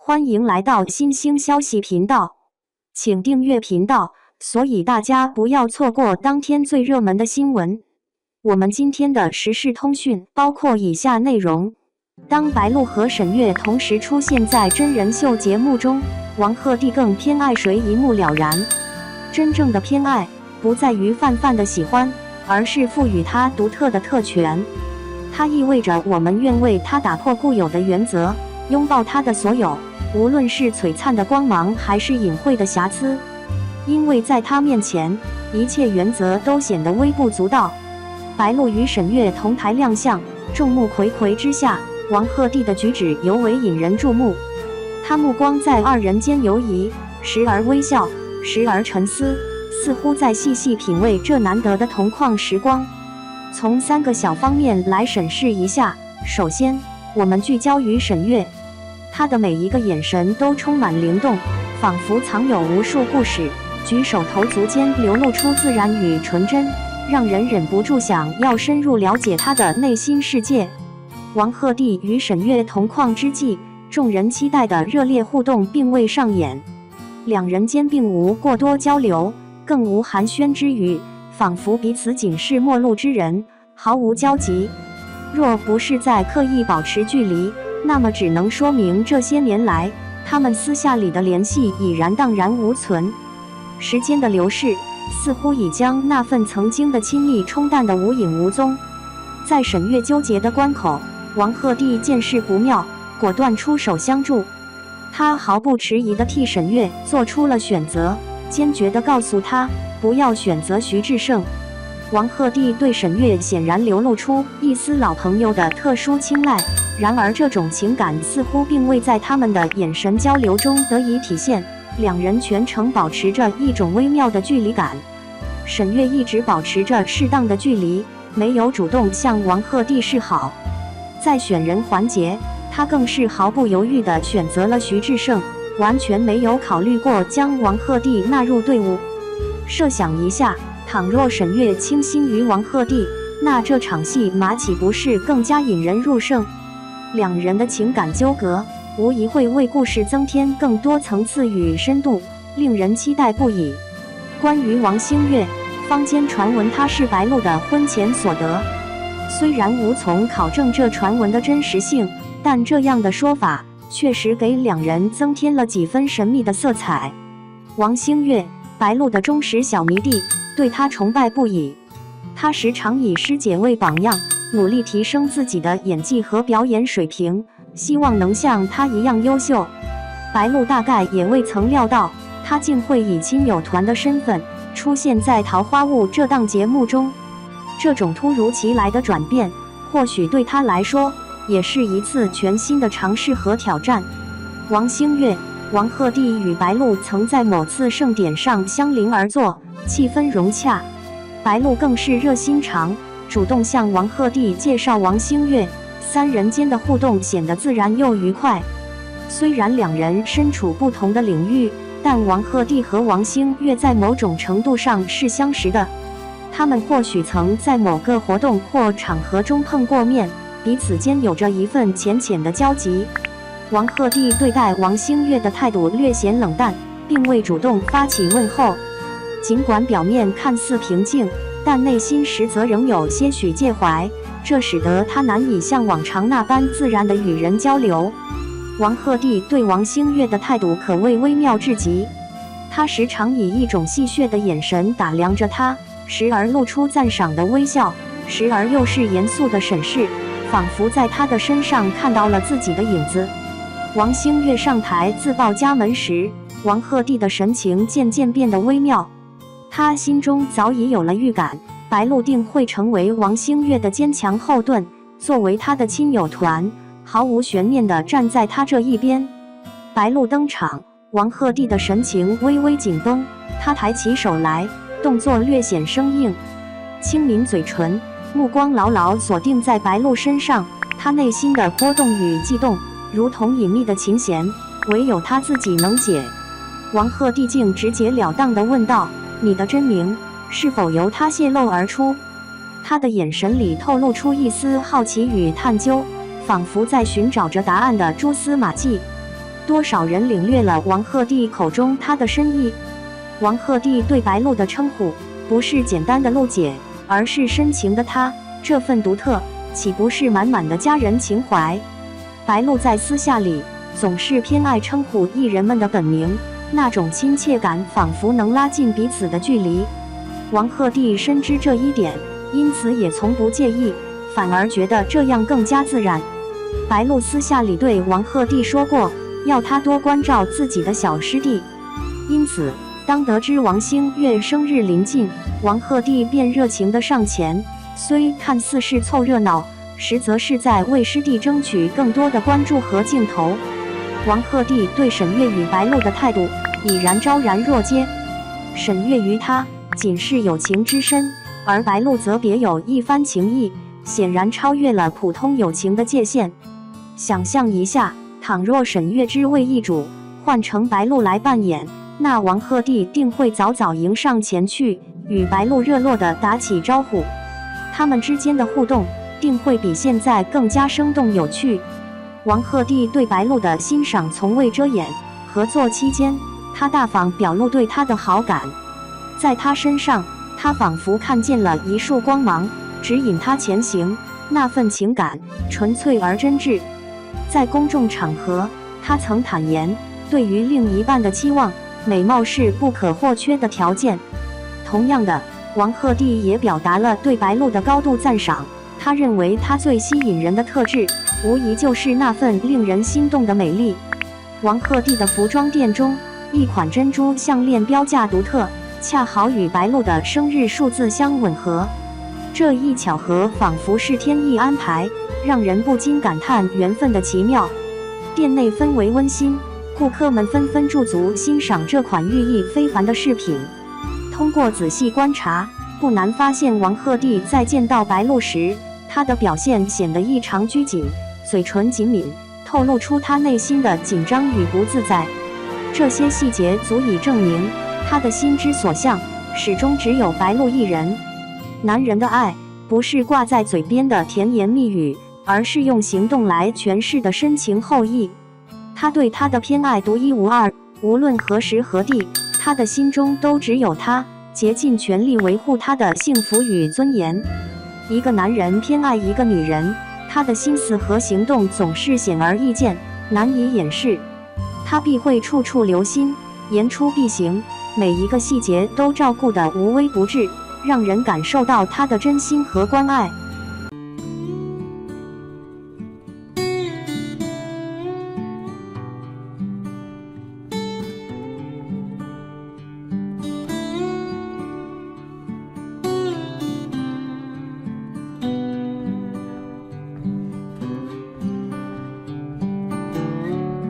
欢迎来到新兴消息频道，请订阅频道，所以大家不要错过当天最热门的新闻。我们今天的时事通讯包括以下内容：当白鹿和沈月同时出现在真人秀节目中，王鹤棣更偏爱谁一目了然。真正的偏爱不在于泛泛的喜欢，而是赋予他独特的特权。它意味着我们愿为他打破固有的原则，拥抱他的所有，无论是璀璨的光芒还是隐晦的瑕疵，因为在他面前，一切原则都显得微不足道。白鹿与沈月同台亮相，众目睽睽之下，王鹤棣的举止尤为引人注目。他目光在二人间游移，时而微笑，时而沉思，似乎在细细品味这难得的同框时光。从3个小方面来审视一下。首先，我们聚焦于沈月，她的每一个眼神都充满灵动，仿佛藏有无数故事，举手投足间流露出自然与纯真，让人忍不住想要深入了解她的内心世界。王鹤棣与沈月同框之际，众人期待的热烈互动并未上演，两人间并无过多交流，更无寒暄之语，仿佛彼此仅是陌路之人，毫无交集。若不是在刻意保持距离，那么只能说明这些年来，他们私下里的联系已然荡然无存。时间的流逝，似乎已将那份曾经的亲密冲淡得无影无踪。在沈月纠结的关口，王鹤棣见势不妙，果断出手相助。他毫不迟疑地替沈月做出了选择，坚决地告诉她不要选择徐志胜。王鹤棣对沈月显然流露出一丝老朋友的特殊青睐，然而这种情感似乎并未在他们的眼神交流中得以体现，两人全程保持着一种微妙的距离感。沈月一直保持着适当的距离，没有主动向王鹤棣示好。在选人环节，他更是毫不犹豫地选择了徐志胜，完全没有考虑过将王鹤棣纳入队伍。设想一下，倘若沈月倾心于王鹤棣，那这场戏码岂不是更加引人入胜？两人的情感纠葛无疑会为故事增添更多层次与深度，令人期待不已。关于王星月，坊间传闻他是白鹿的婚前所得，虽然无从考证这传闻的真实性，但这样的说法确实给两人增添了几分神秘的色彩。王星月，白鹿的忠实小迷弟，对他崇拜不已。他时常以师姐为榜样，努力提升自己的演技和表演水平，希望能像他一样优秀。白鹿大概也未曾料到，他竟会以亲友团的身份出现在《桃花坞》这档节目中。这种突如其来的转变，或许对他来说也是一次全新的尝试和挑战。王星月，王鹤棣与白鹿曾在某次盛典上相邻而坐，气氛融洽。白鹿更是热心肠，主动向王鹤棣介绍王星月，三人间的互动显得自然又愉快。虽然两人身处不同的领域，但王鹤棣和王星月在某种程度上是相识的。他们或许曾在某个活动或场合中碰过面，彼此间有着一份浅浅的交集。王鹤棣对待王星月的态度略显冷淡，并未主动发起问候。尽管表面看似平静，但内心实则仍有些许介怀，这使得他难以像往常那般自然地与人交流。王鹤棣对王星月的态度可谓微妙至极，他时常以一种戏谑的眼神打量着他，时而露出赞赏的微笑，时而又是严肃的审视，仿佛在他的身上看到了自己的影子。王星月上台自报家门时，王鹤棣的神情渐渐变得微妙。他心中早已有了预感，白鹿定会成为王星月的坚强后盾，作为他的亲友团，毫无悬念地站在他这一边。白鹿登场，王鹤棣的神情微微紧绷，他抬起手来，动作略显生硬，轻抿嘴唇，目光牢牢锁定在白鹿身上。他内心的波动与悸动，如同隐秘的琴弦，唯有他自己能解。王鹤棣竟直截了当地问道：“你的真名是否由他泄露而出？”他的眼神里透露出一丝好奇与探究，仿佛在寻找着答案的蛛丝马迹。多少人领略了王鹤棣口中他的深意。王鹤棣对白露的称呼，不是简单的露姐，而是深情的她，这份独特，岂不是满满的家人情怀？白露在私下里总是偏爱称呼艺人们的本名，那种亲切感仿佛能拉近彼此的距离。王鹤棣深知这一点，因此也从不介意，反而觉得这样更加自然。白露私下里对王鹤棣说过，要他多关照自己的小师弟。因此，当得知王星越生日临近，王鹤棣便热情地上前，虽看似是凑热闹，实则是在为师弟争取更多的关注和镜头。王鹤棣对沈月与白露的态度已然昭然若揭。沈月于他仅是友情之深，而白露则别有一番情意，显然超越了普通友情的界限。想象一下，倘若沈月之位易主，换成白露来扮演，那王鹤棣定会早早迎上前去，与白露热络地打起招呼。他们之间的互动定会比现在更加生动有趣。王鹤棣对白露的欣赏从未遮掩，合作期间，他大方表露对她的好感。在她身上，他仿佛看见了一束光芒，指引她前行，那份情感纯粹而真挚。在公众场合，他曾坦言，对于另一半的期望，美貌是不可或缺的条件。同样的，王鹤棣也表达了对白露的高度赞赏。他认为她最吸引人的特质，无疑就是那份令人心动的美丽。王鹤棣的服装店中，一款珍珠项链标价独特，恰好与白露的生日数字相吻合。这一巧合仿佛是天意安排，让人不禁感叹缘分的奇妙。店内氛围温馨，顾客们纷纷驻足欣赏这款寓意非凡的饰品。通过仔细观察，不难发现王鹤棣在见到白露时，他的表现显得异常拘谨，嘴唇紧抿，透露出他内心的紧张与不自在。这些细节足以证明，他的心之所向，始终只有白露一人。男人的爱，不是挂在嘴边的甜言蜜语，而是用行动来诠释的深情厚谊。他对她的偏爱独一无二，无论何时何地，他的心中都只有她，竭尽全力维护她的幸福与尊严。一个男人偏爱一个女人，他的心思和行动总是显而易见，难以掩饰。他必会处处留心，言出必行，每一个细节都照顾得无微不至，让人感受到他的真心和关爱。